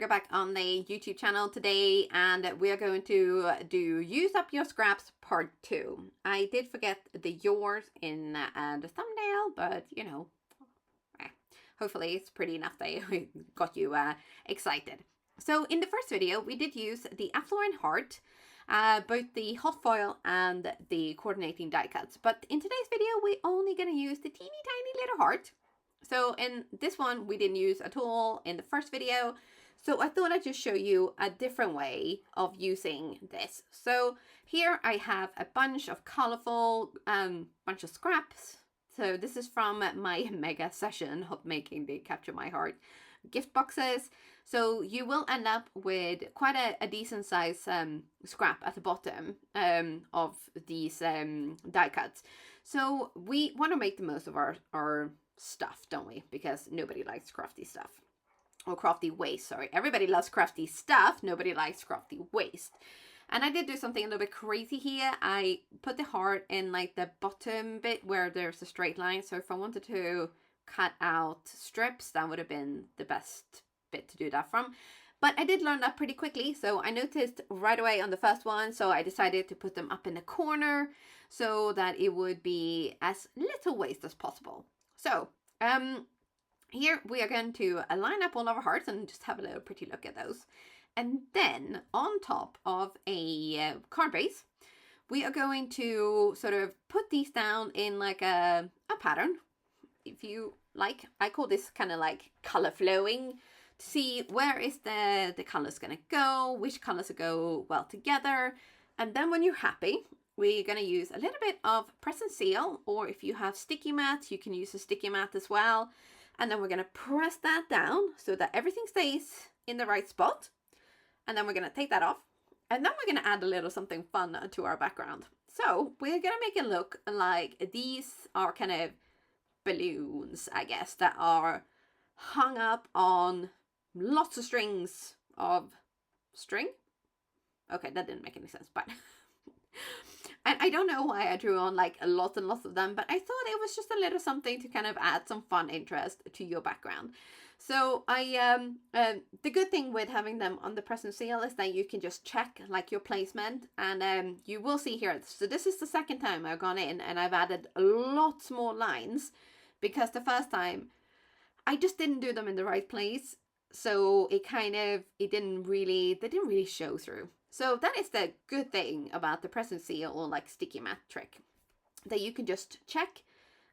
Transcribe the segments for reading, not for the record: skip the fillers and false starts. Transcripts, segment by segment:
Marga back on the YouTube channel today, and we are going to do Use Up Your Scraps Part 2. I did forget the yours in the thumbnail, but you know, hopefully it's pretty enough that I got you excited. So in the first video, we did use the Affluent heart, both the hot foil and the coordinating die cuts. But in today's video, we're only going to use the teeny tiny little heart. So in this one, we didn't use at all in the first video. So I thought I'd just show you a different way of using this. So here I have a bunch of colorful, bunch of scraps. So this is from my mega session of making the Capture My Heart gift boxes. So you will end up with quite a decent size scrap at the bottom of these die cuts. So we want to make the most of our stuff, don't we? Because nobody likes crafty stuff. Or crafty waste, sorry. Everybody loves crafty stuff. Nobody likes crafty waste. And I did do something a little bit crazy here. I put the heart in like the bottom bit where there's a straight line. So if I wanted to cut out strips, that would have been the best bit to do that from. But I did learn that pretty quickly. So I noticed right away on the first one. So I decided to put them up in the corner so that it would be as little waste as possible. So here we are going to line up all of our hearts and just have a little pretty look at those. And then on top of a card base, we are going to sort of put these down in like a pattern, if you like. I call this kind of like color flowing, to see where is the colors going to go, which colors go well together. And then when you're happy, we're going to use a little bit of press and seal, or if you have sticky mat, you can use a sticky mat as well. And then we're going to press that down so that everything stays in the right spot. And then we're going to take that off. And then we're going to add a little something fun to our background. So we're going to make it look like these are kind of balloons, I guess, that are hung up on lots of strings of string. Okay, that didn't make any sense, but... And I don't know why I drew on like lots and lots of them, but I thought it was just a little something to kind of add some fun interest to your background. So the good thing with having them on the press and seal is that you can just check like your placement, and you will see here. So this is the second time I've gone in and I've added lots more lines, because the first time I just didn't do them in the right place. So they didn't really show through. So that is the good thing about the press and seal or like sticky mat trick, that you can just check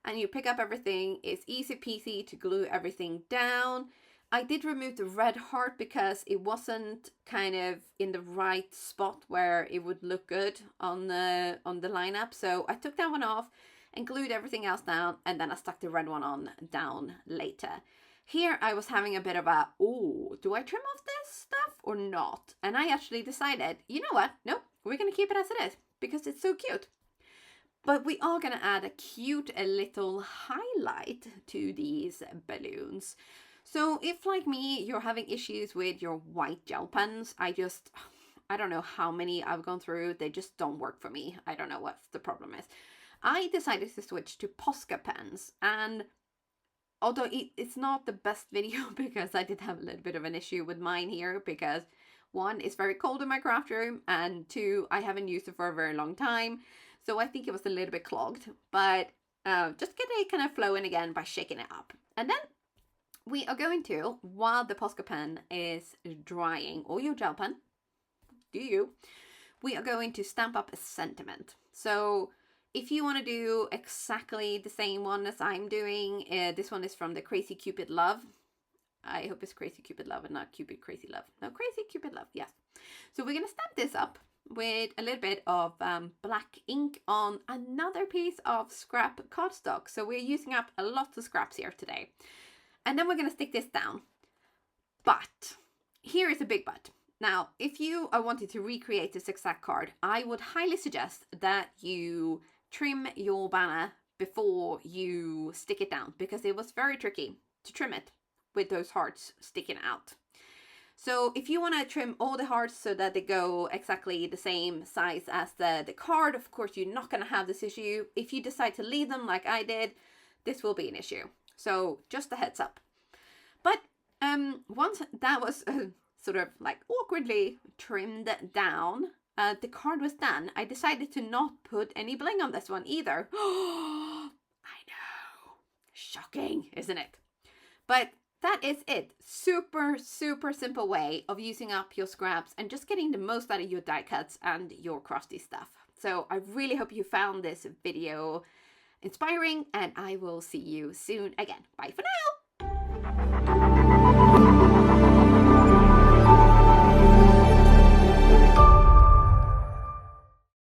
and you pick up everything. It's easy peasy to glue everything down. I did remove the red heart because it wasn't kind of in the right spot where it would look good on the lineup. So I took that one off and glued everything else down, and then I stuck the red one on down later. Here I was having a bit of a, oh, do I trim off this stuff or not? And I actually decided, you know what? Nope, we're going to keep it as it is because it's so cute. But we are going to add a cute little highlight to these balloons. So if, like me, you're having issues with your white gel pens, I don't know how many I've gone through. They just don't work for me. I don't know what the problem is. I decided to switch to Posca pens, and although it's not the best video because I did have a little bit of an issue with mine here, because one, it's very cold in my craft room, and two, I haven't used it for a very long time. So I think it was a little bit clogged, but just get it kind of flowing again by shaking it up. And then we are going to, while the Posca pen is drying, or your gel pen, we are going to stamp up a sentiment. So if you want to do exactly the same one as I'm doing, this one is from the Crazy Cupid Love. I hope it's Crazy Cupid Love and not Cupid Crazy Love. No, Crazy Cupid Love, yes. So we're going to stamp this up with a little bit of black ink on another piece of scrap cardstock. So we're using up a lot of scraps here today. And then we're going to stick this down. But here is a big but. Now, if you are wanting to recreate this exact card, I would highly suggest that you trim your banner before you stick it down, because it was very tricky to trim it with those hearts sticking out. So if you want to trim all the hearts so that they go exactly the same size as the card, of course you're not going to have this issue. If you decide to leave them like I did, this will be an issue. So just a heads up. But once that was sort of like awkwardly trimmed down, the card was done. I decided to not put any bling on this one either. I know. Shocking, isn't it? But that is it. Super, super simple way of using up your scraps and just getting the most out of your die cuts and your crafty stuff. So I really hope you found this video inspiring, and I will see you soon again. Bye for now.